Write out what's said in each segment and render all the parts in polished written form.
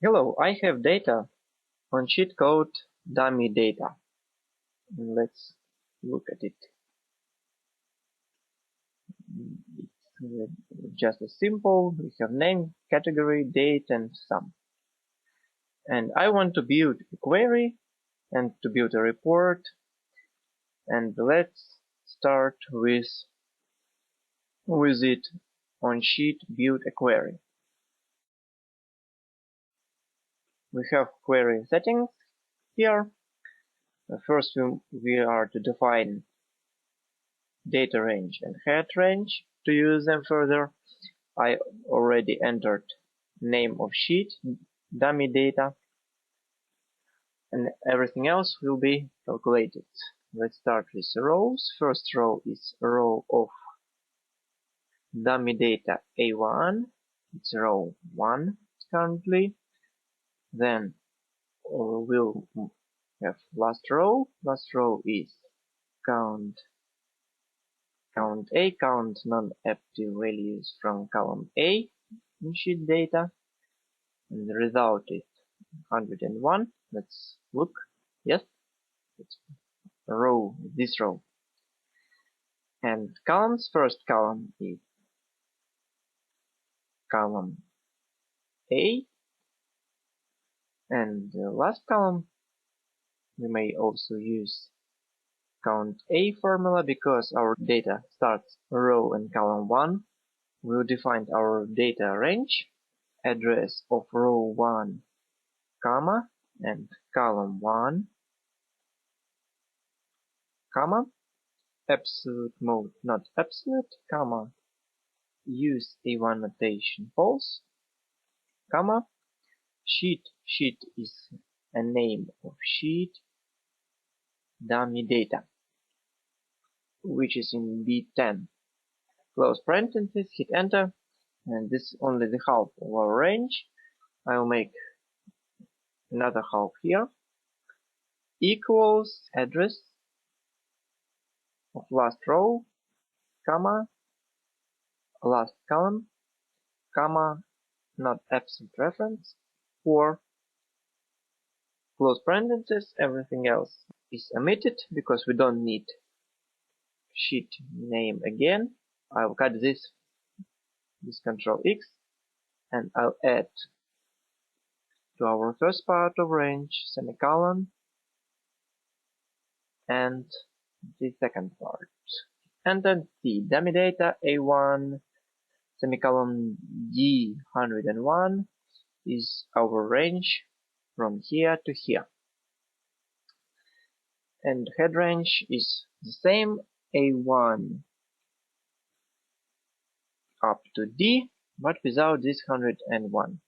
Hello, I have data on sheet called dummy data. Let's look at it. It's just as simple. We have name, category, date, and sum. And I want to build a query and to build a report. And let's start with it on sheet build a query. We have query settings here. First, we are to define data range and head range. To use them further, I already entered name of sheet, dummy data, and everything else will be calculated. Let's start with rows. First row is row of dummy data A1. It's row 1 currently. Then we'll have last row. Last row is count A, count non-empty values from column A in sheet data. And the result is 101. Let's look. Yes, it's this row. And columns, first column is column A, and the last column we may also use count A formula because our data starts row and column 1. We'll define our data range, address of row 1, comma, and column 1, comma, absolute mode not absolute, comma, use A1 notation false, comma, sheet is a name of sheet, dummy data, which is in B10. Close parentheses, hit enter, and this is only the half of our range. I'll make another half here, equals address of last row, comma, last column, comma, not absolute reference, or close parentheses, everything else is omitted because we don't need sheet name again. I'll cut this Control X, and I'll add to our first part of range semicolon and the second part. And then the dummy data A1 semicolon D101 is our range from here to here. And head range is the same, A1 up to D, but without this 101.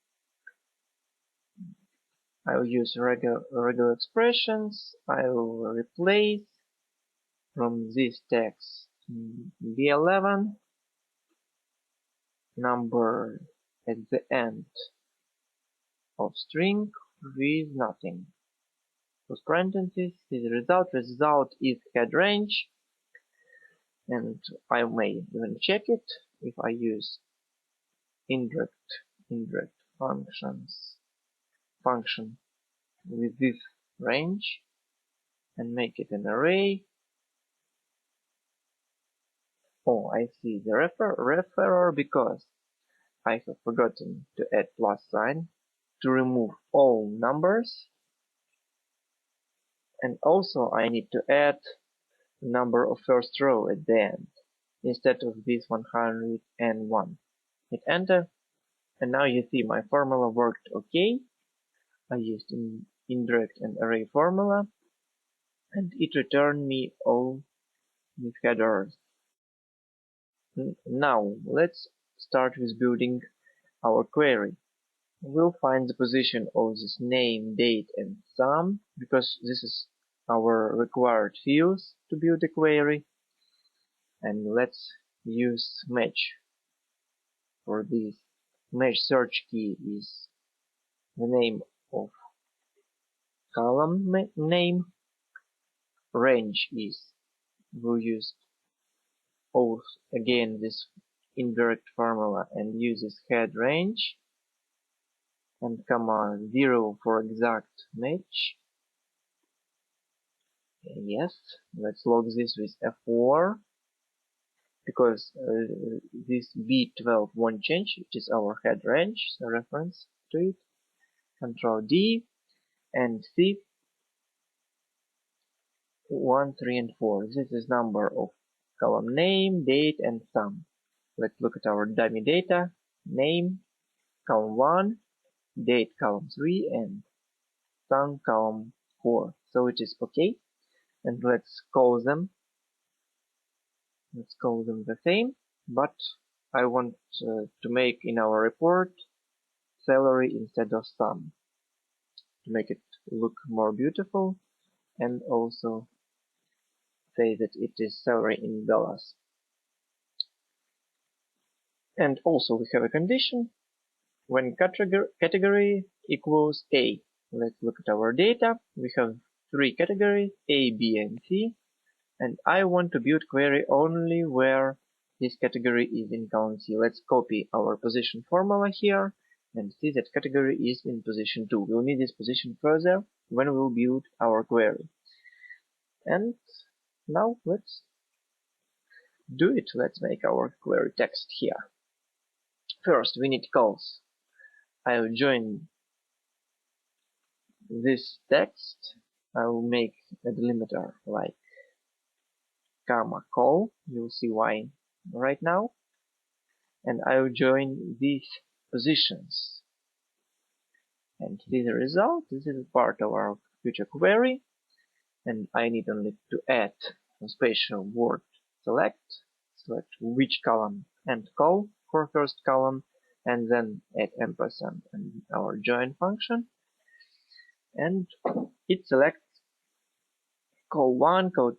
I'll use regular expressions. I'll replace from this text B11 number at the end of string with nothing. Close parentheses, the result is head range, and I may even check it if I use indirect function with this range and make it an array. Oh, I see the referrer because I have forgotten to add plus sign to remove all numbers, and also I need to add the number of first row at the end instead of this 101. Hit enter, and now you see my formula worked okay. I used indirect and array formula, and it returned me all these headers. Now let's start with building our query. We'll find the position of this name, date, and sum because this is our required fields to build a query. And let's use match for this. Match search key is the name of column name. Range is, we'll use again this indirect formula and use this head range. and comma 0 for exact match. Yes, let's log this with F4 because this B12 won't change. It is our head range, so reference to it. Control D and C 1, 3, and 4. This is number of column name, date, and sum. Let's look at our dummy data. Name, column 1, date, column 3, and sum, column 4. So it is okay. And let's call them. Let's call them the same. But I want to make in our report salary instead of sum to make it look more beautiful, and also say that it is salary in dollars. And also we have a condition when category equals A. Let's look at our data. We have 3 categories, A, B, and C, and I want to build query only where this category is in column C. Let's copy our position formula here and see that category is in position 2. We'll need this position further when we'll build our query. And now let's do it. Let's make our query text here. First, we need calls. I will join this text. I will make a delimiter like comma call. You'll see why right now. And I will join these positions. And see the result. This is part of our future query. And I need only to add a special word select which column and call for first column, and then add ampersand and our join function, and it selects call 1, call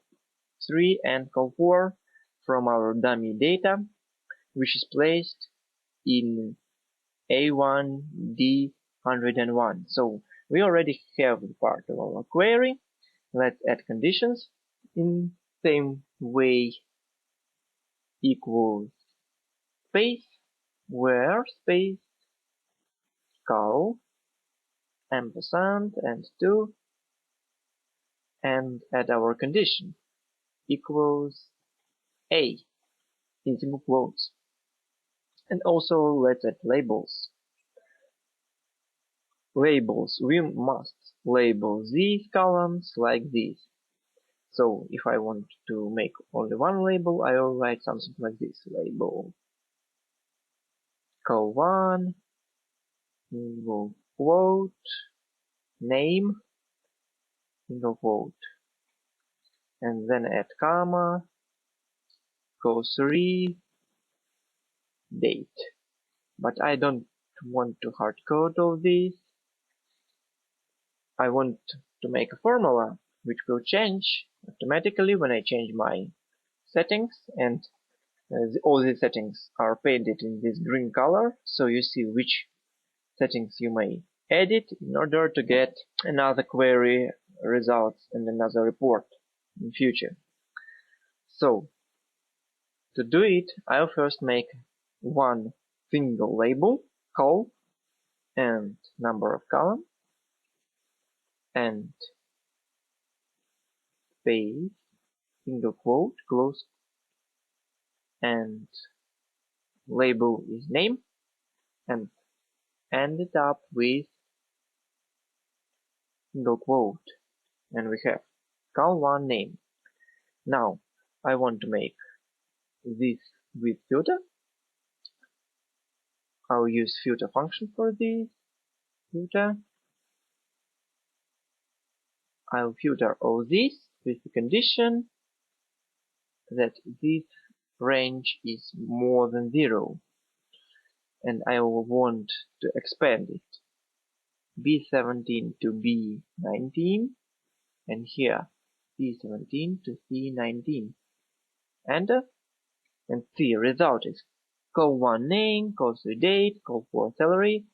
3, and call 4 from our dummy data, which is placed in A1 D101. So we already have part of our query. Let's add conditions in same way. Equals space, where space, call, ampersand, and 2, and add our condition equals A in single quotes. And also let's add labels. Labels, we must label these columns like this. So if I want to make only one label, I will write something like this. Label call 1, single quote, name, single quote, and then add comma, call 3, date. But I don't want to hard code all this. I want to make a formula which will change automatically when I change my settings, and all these settings are painted in this green color, so you see which settings you may edit in order to get another query results and another report in future. So to do it, I'll first make one single label, call, and number of column, and space, single quote, close, and label is name, and end it up with single quote, and we have call 1 name. Now I want to make this with filter. I'll use filter function for this filter. I'll filter all this with the condition that this range is more than 0, and I will want to expand it B17 to B19, and here B17 to C19. Enter, and see result is call 1 name, call 3 date, call 4 salary.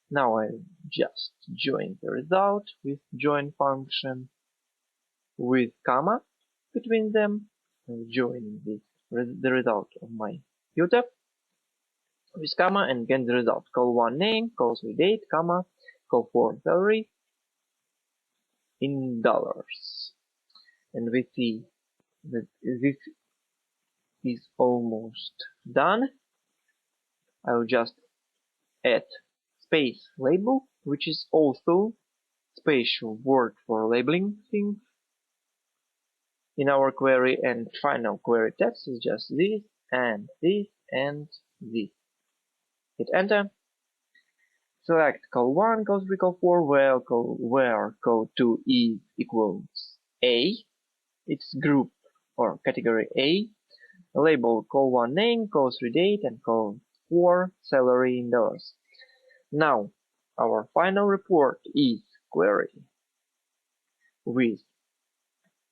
Now I'll just join the result with join function with comma between them. I'll join the result of my filter with comma and get the result. Call 1 name, call 3 date, comma, call for salary in dollars, and we see that this is almost done. I will just add space label, which is also special word for labeling things in our query, and final query text is just this and this and this. Hit enter. Select call1, call3, call4, where call2 is equals A, its group or category A, label call1 name, call3 date, and call4 salary in dollars. Now, our final report is query with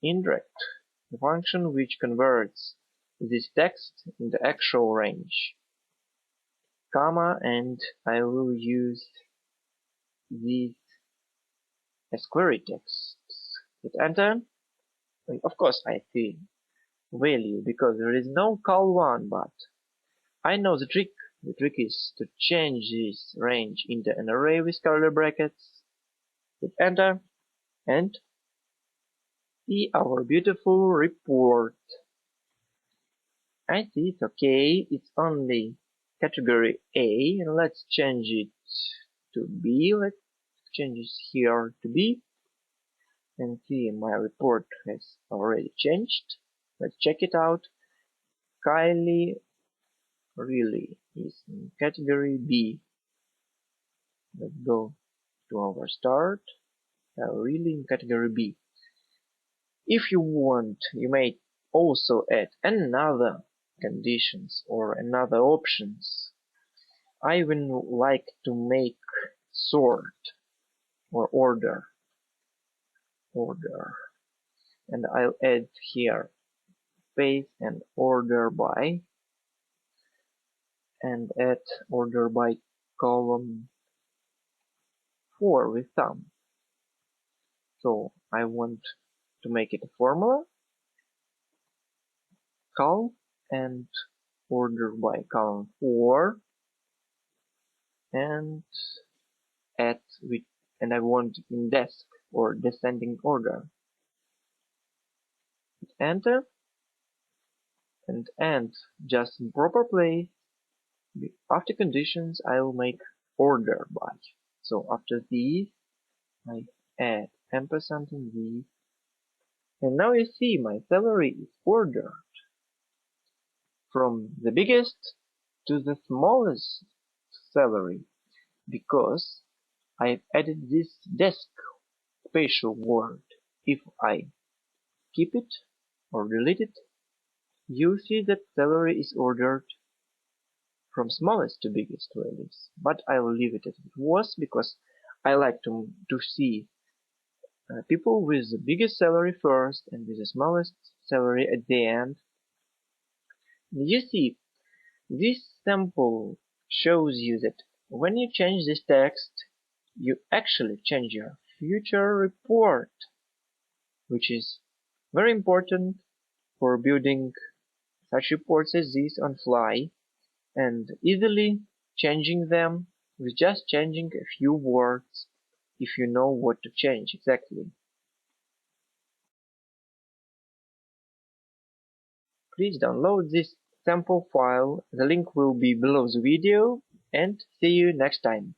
indirect, the function which converts this text in the actual range, comma, and I will use this as query text. Hit enter. And of course I see value because there is no call1, but I know the trick. The trick is to change this range into an array with curly brackets. Hit enter and see our beautiful report. I see it's okay, it's only category A, and let's change it to B. Let's change it here to B, and see my report has already changed. Let's check it out. Kylie really is in category B. Let's go to our start. Really in category B. If you want, you may also add another conditions or another options. I even like to make sort or order, and I'll add here space and order by, and add order by column 4 with thumb. So I want to make it a formula, call and order by column 4, and add with, and I want in desk or descending order. Enter and end just in proper place. After conditions I will make order by. So after these I add ampersand in these, and now you see my salary is ordered from the biggest to the smallest salary because I've added this desk special word. If I keep it or delete it, you see that salary is ordered from smallest to biggest values, but I will leave it as it was because I like to see people with the biggest salary first and with the smallest salary at the end. You see, this sample shows you that when you change this text, you actually change your future report, which is very important for building such reports as this on fly and easily changing them with just changing a few words if you know what to change exactly. Please download this sample file, the link will be below the video, and see you next time.